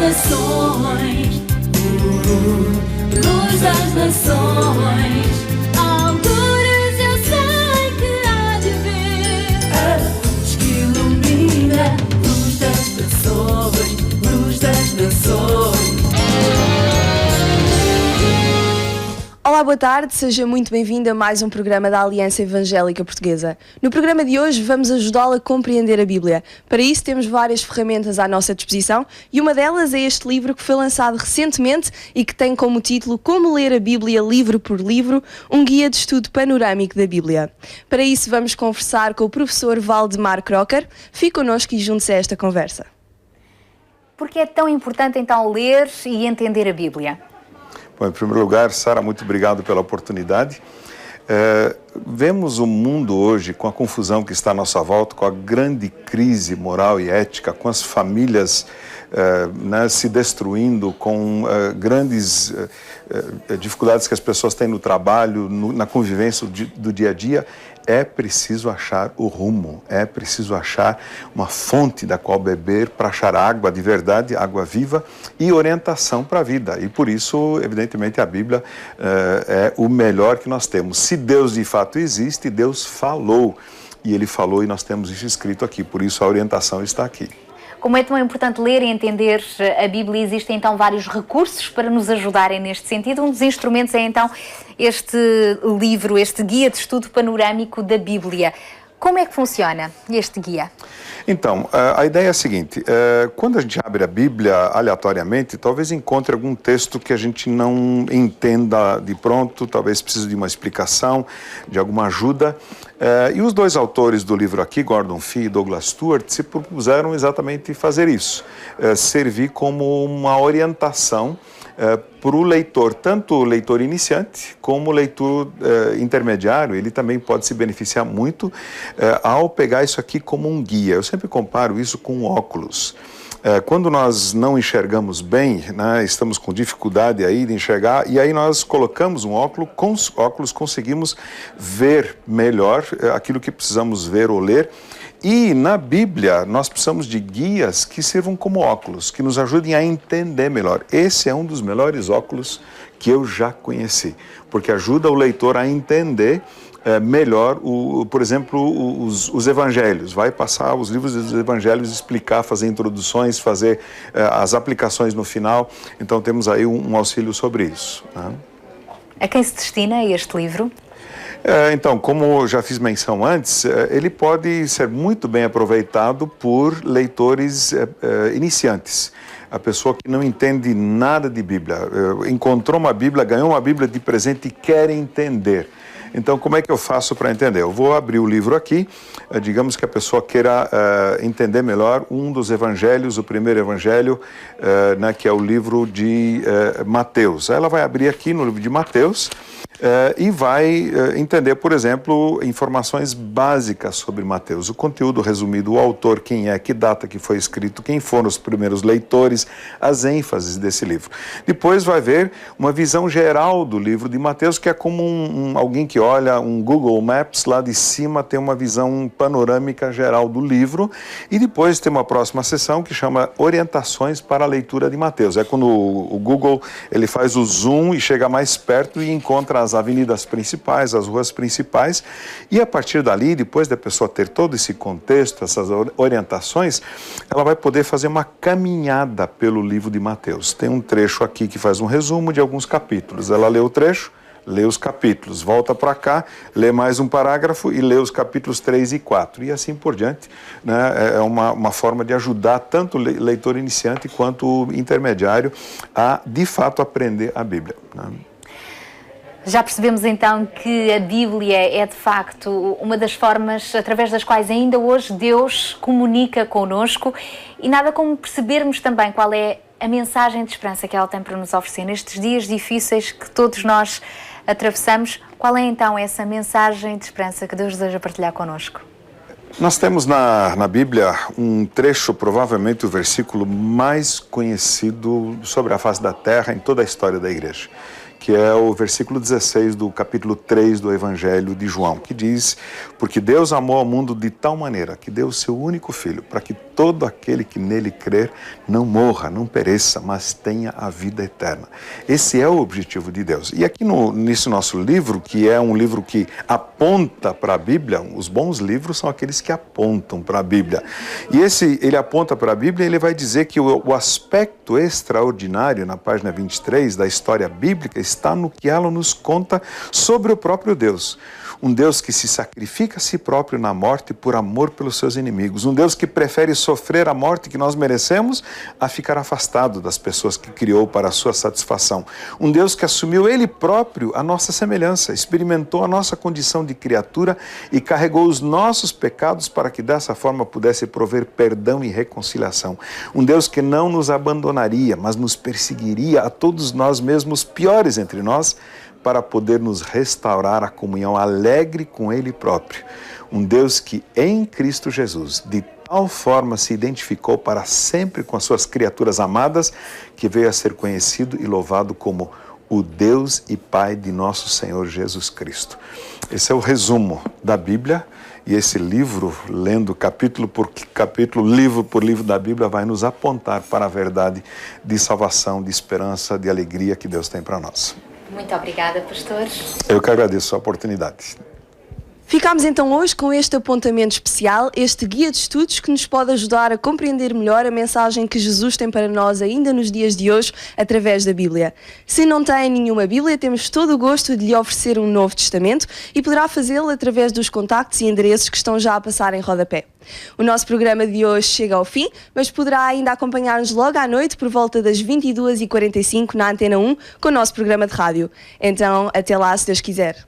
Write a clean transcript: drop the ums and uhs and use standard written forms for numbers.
nações, luz das nações. Algures eu sei que há de ver a luz que ilumina, luz das nações, luz das nações. Olá, boa tarde, seja muito bem-vindo a mais um programa da Aliança Evangélica Portuguesa. No programa de hoje vamos ajudá-la a compreender a Bíblia. Para isso temos várias ferramentas à nossa disposição e uma delas é este livro que foi lançado recentemente e que tem como título Como Ler a Bíblia Livro por Livro, um guia de estudo panorâmico da Bíblia. Para isso vamos conversar com o professor Valdemar Crocker. Fique connosco e junte-se a esta conversa. Por que é tão importante então ler e entender a Bíblia? Bom, em primeiro lugar, Sara, muito obrigado pela oportunidade. Vemos o mundo hoje com a confusão que está à nossa volta, com a grande crise moral e ética, com as famílias se destruindo, com grandes dificuldades que as pessoas têm no trabalho, na convivência do dia a dia. É preciso achar o rumo, é preciso achar uma fonte da qual beber para achar água de verdade, água viva e orientação para a vida. E por isso, evidentemente, a Bíblia é o melhor que nós temos. Se Deus de fato existe, Deus falou. E Ele falou e nós temos isso escrito aqui, por isso a orientação está aqui. Como é tão importante ler e entender a Bíblia, existem então vários recursos para nos ajudarem neste sentido. Um dos instrumentos é então este livro, este guia de estudo panorâmico da Bíblia. Como é que funciona este guia? Então, a ideia é a seguinte, quando a gente abre a Bíblia aleatoriamente, talvez encontre algum texto que a gente não entenda de pronto, talvez precise de uma explicação, de alguma ajuda. E os dois autores do livro aqui, Gordon Fee e Douglas Stuart, se propuseram exatamente fazer isso, servir como uma orientação para o leitor, tanto o leitor iniciante como o leitor intermediário. Ele também pode se beneficiar muito ao pegar isso aqui como um guia. Eu sempre comparo isso com óculos. Quando nós não enxergamos bem, né, estamos com dificuldade aí de enxergar, e aí nós colocamos um óculos, com os óculos conseguimos ver melhor aquilo que precisamos ver ou ler. E na Bíblia nós precisamos de guias que sirvam como óculos, que nos ajudem a entender melhor. Esse é um dos melhores óculos que eu já conheci, porque ajuda o leitor a entender melhor, por exemplo, os evangelhos. Vai passar os livros dos evangelhos, explicar, fazer introduções, fazer as aplicações no final. Então temos aí um auxílio sobre isso, né? A quem se destina este livro? Então, como já fiz menção antes, ele pode ser muito bem aproveitado por leitores iniciantes. A pessoa que não entende nada de Bíblia, encontrou uma Bíblia, ganhou uma Bíblia de presente e quer entender. Então, como é que eu faço para entender? Eu vou abrir o livro aqui, digamos que a pessoa queira entender melhor um dos evangelhos, o primeiro evangelho, né, que é o livro de Mateus. Ela vai abrir aqui no livro de Mateus e vai entender, por exemplo, informações básicas sobre Mateus, o conteúdo resumido, o autor, quem é, que data que foi escrito, quem foram os primeiros leitores, as ênfases desse livro. Depois vai ver uma visão geral do livro de Mateus, que é como alguém que olha um Google Maps, lá de cima tem uma visão panorâmica geral do livro, e depois tem uma próxima seção que chama Orientações para a Leitura de Mateus. É quando o Google ele faz o zoom e chega mais perto e encontra as avenidas principais, as ruas principais, e a partir dali, depois da pessoa ter todo esse contexto, essas orientações, ela vai poder fazer uma caminhada pelo livro de Mateus. Tem um trecho aqui que faz um resumo de alguns capítulos. Ela lê o trecho, lê os capítulos, volta para cá, lê mais um parágrafo e lê os capítulos 3 e 4. E assim por diante, né? É uma forma de ajudar tanto o leitor iniciante quanto o intermediário a, de fato, aprender a Bíblia, né? Já percebemos então que a Bíblia é de facto uma das formas através das quais ainda hoje Deus comunica connosco, e nada como percebermos também qual é a mensagem de esperança que ela tem para nos oferecer nestes dias difíceis que todos nós atravessamos. Qual é então essa mensagem de esperança que Deus deseja partilhar connosco? Nós temos na Bíblia um trecho, provavelmente o versículo mais conhecido sobre a face da terra em toda a história da igreja, que é o versículo 16 do capítulo 3 do Evangelho de João, que diz: porque Deus amou ao mundo de tal maneira que deu o seu único filho, para que todo aquele que nele crer não morra, não pereça, mas tenha a vida eterna. Esse é o objetivo de Deus. E aqui nesse nosso livro, que é um livro que aponta para a Bíblia, os bons livros são aqueles que apontam para a Bíblia. E ele aponta para a Bíblia e ele vai dizer que o aspecto extraordinário, na página 23 da história bíblica, está no que ela nos conta sobre o próprio Deus. Um Deus que se sacrifica a si próprio na morte por amor pelos seus inimigos. Um Deus que prefere sofrer a morte que nós merecemos a ficar afastado das pessoas que criou para a sua satisfação. Um Deus que assumiu Ele próprio a nossa semelhança, experimentou a nossa condição de criatura e carregou os nossos pecados para que dessa forma pudesse prover perdão e reconciliação. Um Deus que não nos abandonaria, mas nos perseguiria a todos nós mesmos piores entre nós, para poder nos restaurar a comunhão alegre com Ele próprio. Um Deus que em Cristo Jesus, de tal forma se identificou para sempre com as suas criaturas amadas, que veio a ser conhecido e louvado como o Deus e Pai de nosso Senhor Jesus Cristo. Esse é o resumo da Bíblia, e esse livro, lendo capítulo por capítulo, livro por livro da Bíblia, vai nos apontar para a verdade de salvação, de esperança, de alegria que Deus tem para nós. Muito obrigada, pastor. Eu que agradeço a oportunidade. Ficámos então hoje com este apontamento especial, este guia de estudos que nos pode ajudar a compreender melhor a mensagem que Jesus tem para nós ainda nos dias de hoje, através da Bíblia. Se não tem nenhuma Bíblia, temos todo o gosto de lhe oferecer um Novo Testamento e poderá fazê-lo através dos contactos e endereços que estão já a passar em rodapé. O nosso programa de hoje chega ao fim, mas poderá ainda acompanhar-nos logo à noite por volta das 22h45 na Antena 1 com o nosso programa de rádio. Então, até lá, se Deus quiser.